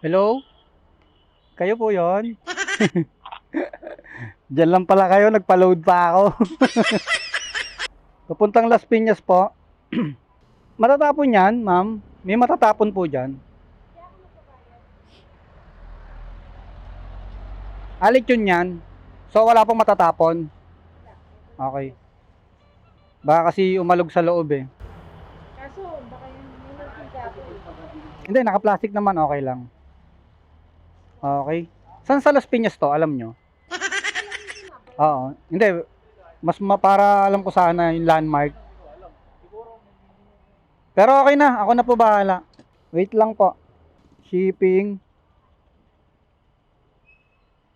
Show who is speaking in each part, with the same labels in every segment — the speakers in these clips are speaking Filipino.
Speaker 1: Hello? Kayo po yon? Diyan lang pala kayo, nagpa-load pa ako. Papuntang Las Piñas po. Matatapon yan, ma'am? May matatapon po dyan. Alit yun yan. So wala pong matatapon. Okay. Baka kasi umalog sa loob eh.
Speaker 2: Kaso, baka yung nilagay ko.
Speaker 1: Hindi, naka-plastic naman, okay lang. Okay. Saan sa Las Piñas to, alam nyo? Oo. Hindi, para alam ko sana yung landmark. Pero okay na, ako na po bahala. Wait lang po. Shipping.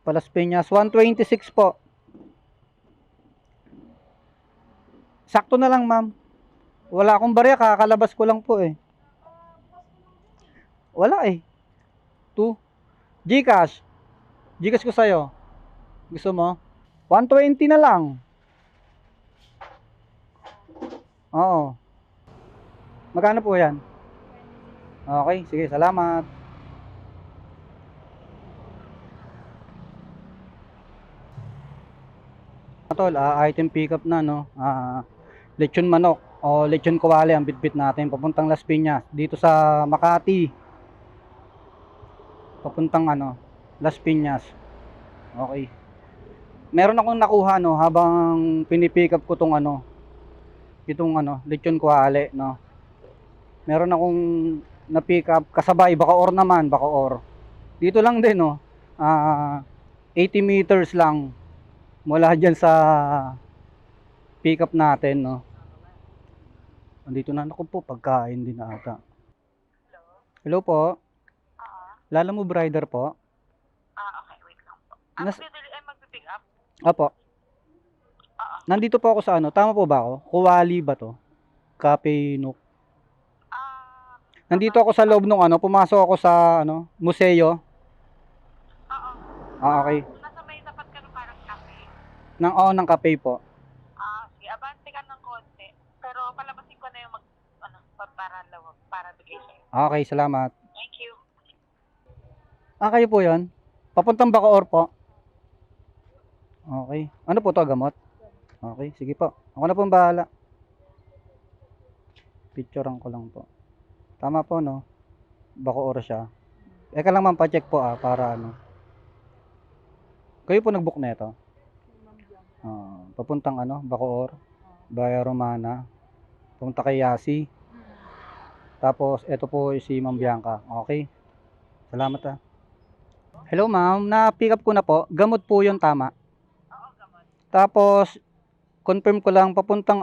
Speaker 1: Palas Piñas, 126 po. Sakto na lang, ma'am. Wala akong barya, kakalabas ko lang po eh. Wala eh. 2. Gcash. Gcash ko sa'yo. Gusto mo? 120 na lang. Oo. Magkano po yan? Okay, sige, salamat. Tol, item pickup na, no? Lechon manok o lechon kawali ang bitbit natin papuntang Las Piñas. Dito sa Makati. Papuntang Las Piñas. Okay. Meron akong nakuha, no, habang pinipick up ko tong itong lechon kawali, no. Meron akong na-pick up kasabay Bacoor naman, Bacoor. Dito lang din, no. 80 meters lang mula dyan sa pick up natin, no. Andito na ako po, pagkain din na ata. Hello po. Lala mo Rider po?
Speaker 2: Okay, wait lang po.
Speaker 1: Nas
Speaker 2: Magpipick up?
Speaker 1: Apo. Nandito po ako sa tama po ba ako? Kuwali ba to? Cafe Nook. Nandito ako sa loob nung pumasok ako sa museo.
Speaker 2: Oo.
Speaker 1: Okay.
Speaker 2: Nasa may tapat ka ng parang cafe.
Speaker 1: Ng cafe po.
Speaker 2: Sige, abante ka ng konti. Pero palabasin ko na yung para lawag, para bigay sa'yo.
Speaker 1: Okay, salamat.
Speaker 2: Thank you.
Speaker 1: Kayo po yon? Papuntang Bacoor po. Okay. Ano po to, gamot? Okay, sige po. Ako na pong bahala. Picturean ko lang po. Tama po, no? Bacoor siya. Eka lang ma'am, pa-check po para Kayo po nag-book na ito? Papuntang Bacoor, Baya Romana, papunta kay Yasi. Tapos, ito po si Ma'am Bianca. Okay? Salamat. Hello ma'am, na-pick up ko na po. Gamot po yun, tama?
Speaker 2: Oo, gamot.
Speaker 1: Tapos, confirm ko lang, papuntang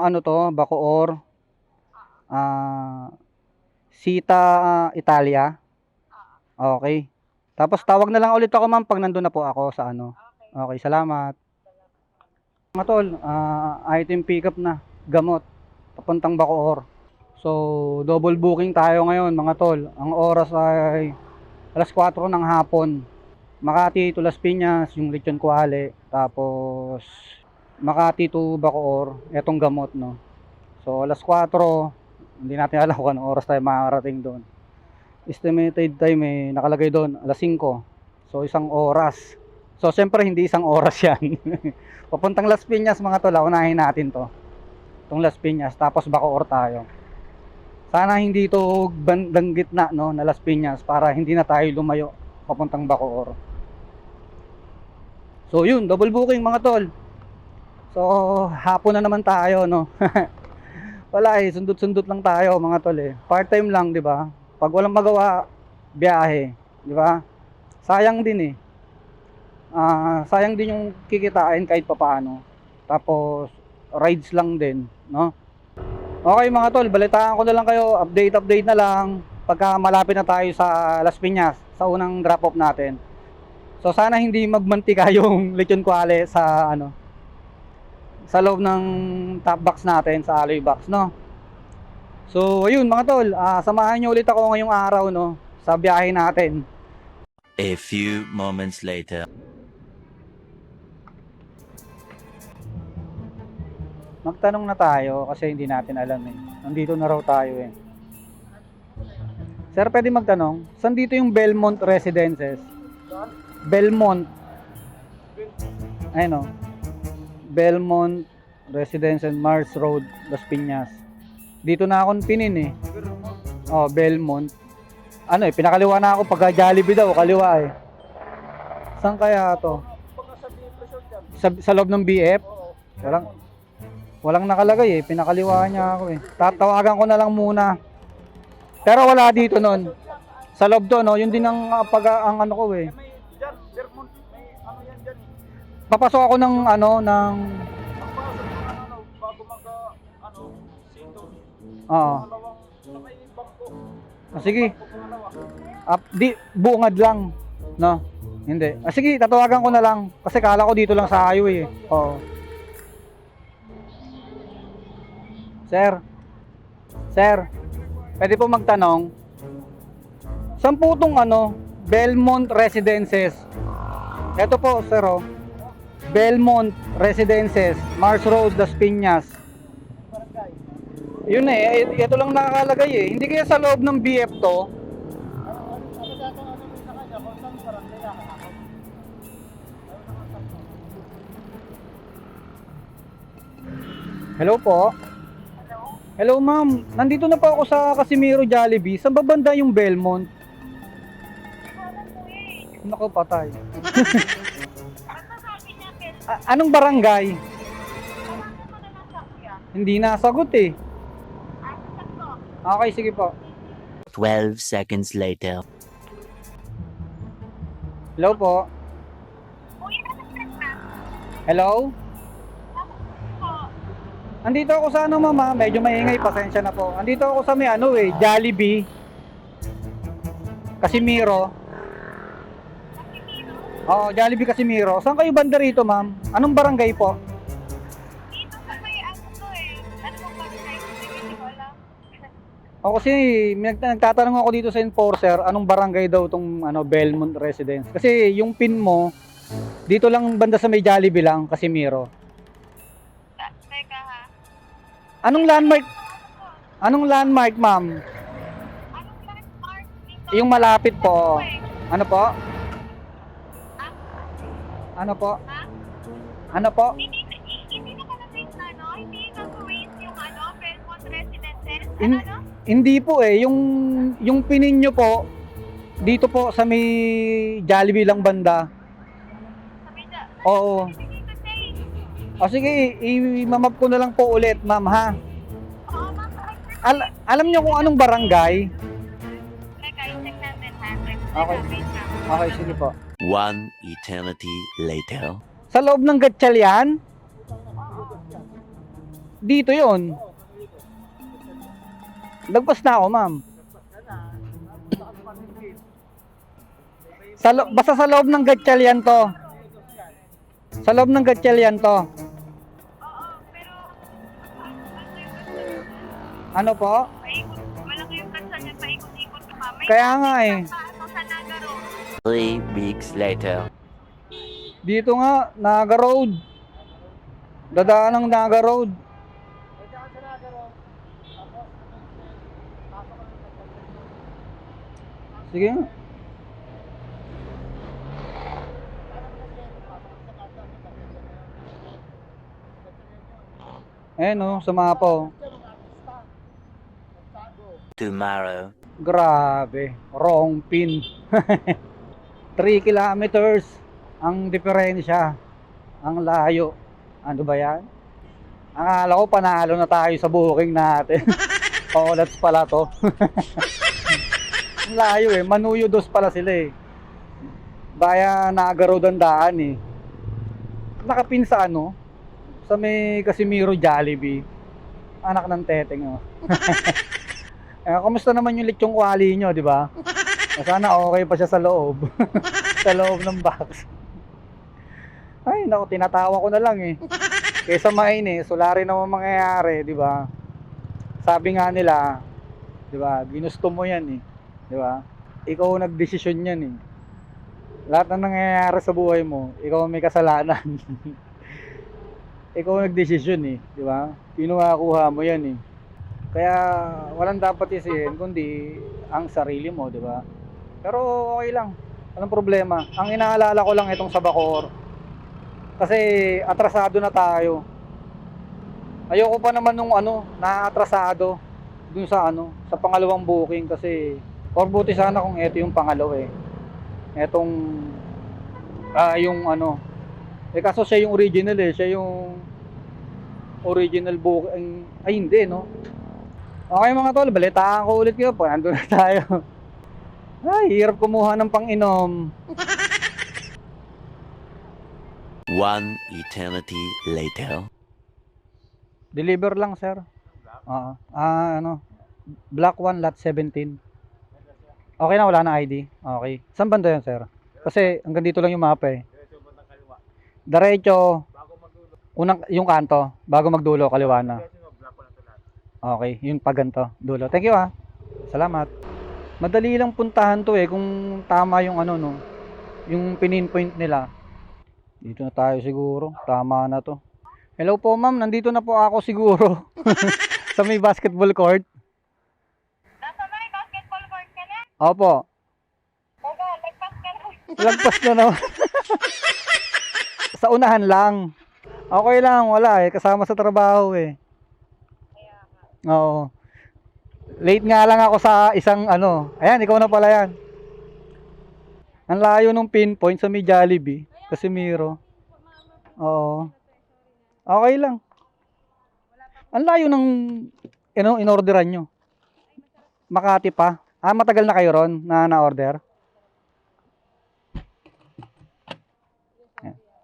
Speaker 1: Bacoor, Sita, Italia. Okay. Tapos, tawag na lang ulit ako ma'am pag nandun na po ako sa Okay, salamat. Mga tol, item pick up na, gamot, papuntang Bacoor. So, double booking tayo ngayon mga tol. Ang oras ay alas 4 ng hapon. Makati to Las Piñas, yung lechon kuwali. Tapos, Makati to Bacoor, etong gamot, no. So, alas 4, hindi natin alam kung anong oras tayo makarating doon. Estimated time nakalagay doon, alas 5. So, isang oras. So, siyempre hindi isang oras yan. Papuntang Las Piñas mga tol, unahin natin to. Itong Las Piñas, tapos Bacoor tayo. Sana hindi ito bandang gitna, no, na Las Piñas para hindi na tayo lumayo papuntang Bacoor. So, yun, double booking mga tol. So, hapon na naman tayo, no. Wala sundot-sundot lang tayo mga tol eh. Part-time lang, 'di ba? Pag walang magawa, biyahe, 'di ba? Sayang din eh. Sayang din yung kikitain kahit papaano. Tapos rides lang din, no? Okay mga tol, balitaan ko na lang kayo, update na lang pagka malapit na tayo sa Las Piñas, sa unang drop off natin. So sana hindi magmantika yung lechon kuwali sa sa loob ng top box natin, sa alloy box, no? So ayun mga tol, samahan nyo ulit ako ngayong araw, no, sa biyahe natin.
Speaker 3: A few moments later.
Speaker 1: Magtanong na tayo kasi hindi natin alam eh. Nandito na raw tayo eh. Sir, pwede magtanong, saan dito yung Belmont Residences? Belmont. Ayun o. Belmont Residences, Mars Road, Las Piñas. Dito na akong pinin eh. Oh, Belmont. Ano eh, pinakaliwa na ako pagka Jollibee daw, kaliwa eh. Saan kaya to? Sa loob ng BF? Walang nakalagay eh, pinakaliwa niya ako eh. Tatawagan ko na lang muna. Pero wala dito nun. Sa loob to, no? Yun din ang ang ano ko eh. Papasok ako ng Oo. Sige. Bungad lang, no? Hindi. Sige, tatawagan ko na lang kasi kala ko dito lang sa highway eh. Oo. Sir. Sir. Pwede po magtanong. Saan po itong Belmont Residences? Ito po, sir, oh. Belmont Residences, Mars Road, Las Piñas. Yun eh, ito lang nakakalagay eh. Hindi kaya sa loob ng BF to? Hello po. Hello ma'am, nandito na po ako sa Casimiro Jollibee. Saan ba banda yung Belmont? Naku, patay. Anong barangay? Hindi nasagot eh. Okay, sige po.
Speaker 3: 12 seconds later.
Speaker 1: Hello po. Hello? Andito ako sa mama, medyo maingay, pasensya na po. Andito ako sa may Jollibee. Casimiro. Oo, Jollibee Casimiro. Saan kayo banda rito, ma'am? Anong barangay po?
Speaker 2: Dito sa may to eh. Ano bang barangay? Hindi ko alam.
Speaker 1: O kasi nagtatanong ako dito sa enforcer, anong barangay daw tong Belmont Residence. Kasi yung pin mo, dito lang banda sa may Jollibee lang, Casimiro.
Speaker 2: Teka ha.
Speaker 1: Anong landmark? Anong landmark, ma'am?
Speaker 2: Anong landmark dito?
Speaker 1: Yung malapit po. Ano po? Ano po?
Speaker 2: Ha?
Speaker 1: Ano po?
Speaker 2: Hindi nakalagay sa hindi nag-rate yung Belmont Residences.
Speaker 1: In- Hindi po eh, yung pinin nyo po, dito po sa may Jollibee lang banda. Oo. O sige, i-map ko na lang po ulit, ma'am ha. Alam nyo kung anong barangay?
Speaker 2: Teka, i-check natin ha.
Speaker 1: Okay. Okay, sige po.
Speaker 3: One eternity later.
Speaker 1: Sa loob ng Gatchal yan? Dito yon. Lagpas na ako, ma'am. Basta sa loob ng Gatchal yan to. Sa loob ng Gatchal yan to. Ano po?
Speaker 2: Wala kayong kansan niya, paikot-ikot pa.
Speaker 1: Kaya nga eh.
Speaker 2: Sa Naga Road.
Speaker 3: 3 weeks later.
Speaker 1: Dito nga, Naga Road. Dadaan ng Naga Road. Sige nga. Sa mapo.
Speaker 3: Tomorrow.
Speaker 1: Grabe, wrong pin. 3 kilometers ang diferensya. Ang layo. Ano ba yan? Akala ko panalo na tayo sa booking natin. Olats pala to. Ang layo eh. Manuyo dos pala sila eh. Baya Naga Road ang daan eh. Nakapin sa sa may Casimiro Jollibee. Anak ng teteng oh. Kamusta naman yung lechong kwali nyo, di ba? Sana okay pa siya sa loob. Sa loob ng box. Ay, naku, tinatawa ko na lang eh. Kaysa mainis, wala rin naman mangyayari, di ba? Sabi nga nila, di ba, ginusto mo yan eh. Di ba? Ikaw nagdesisyon yan eh. Lahat ng nangyayari sa buhay mo, ikaw may kasalanan. Ikaw nagdesisyon eh, di ba? Kinuha mo yan eh. Kaya walang dapat isihin kundi ang sarili mo, di ba? Pero okay lang. Walang problema. Ang inaalala ko lang itong sa Bacoor. Kasi atrasado na tayo. Ayoko pa naman nung na-atrasado dun sa sa pangalawang booking kasi or buti sana kung ito yung pangalawa eh. Etong yung kaso siya yung original eh, siya yung original booking. Ay hindi no. Okay mga tol, balitaan ko ulit kayo po. Nandun na tayo. Ay, hirap kumuha ng pang-inom.
Speaker 3: One eternity later.
Speaker 1: Deliver lang, sir. Oo. Block 1, lot 17. Okay na, wala na ID. Okay. Saan banda yun, sir? Kasi hanggang dito lang yung mapa eh. Diretso. Yung kanto, bago magdulo, kaliwa na. Okay, yung paganto, dulo. Thank you Salamat. Madali lang puntahan to eh, kung tama yung yung pininpoint nila. Dito na tayo siguro, tama na to. Hello po ma'am, nandito na po ako siguro. Sa may basketball court.
Speaker 2: Nasa may basketball court ka na?
Speaker 1: Opo.
Speaker 2: Oga, lagpas ka na.
Speaker 1: Lagpas na naman. Sa unahan lang. Okay lang, wala eh. Kasama sa trabaho eh. Oo. Late nga lang ako sa isang Ayan, ikaw na pala yan. Ang layo ng pinpoint sa may Jollibee. Casimiro. Oo. Okay lang. Ang layo ng inorderan nyo. Makati pa. Matagal na kayo ron na-order?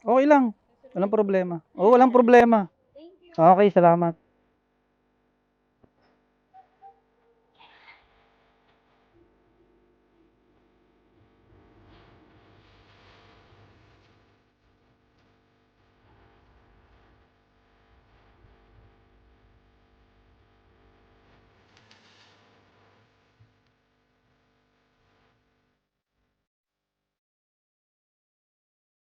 Speaker 1: Okay lang. Walang problema. Walang problema. Okay, salamat.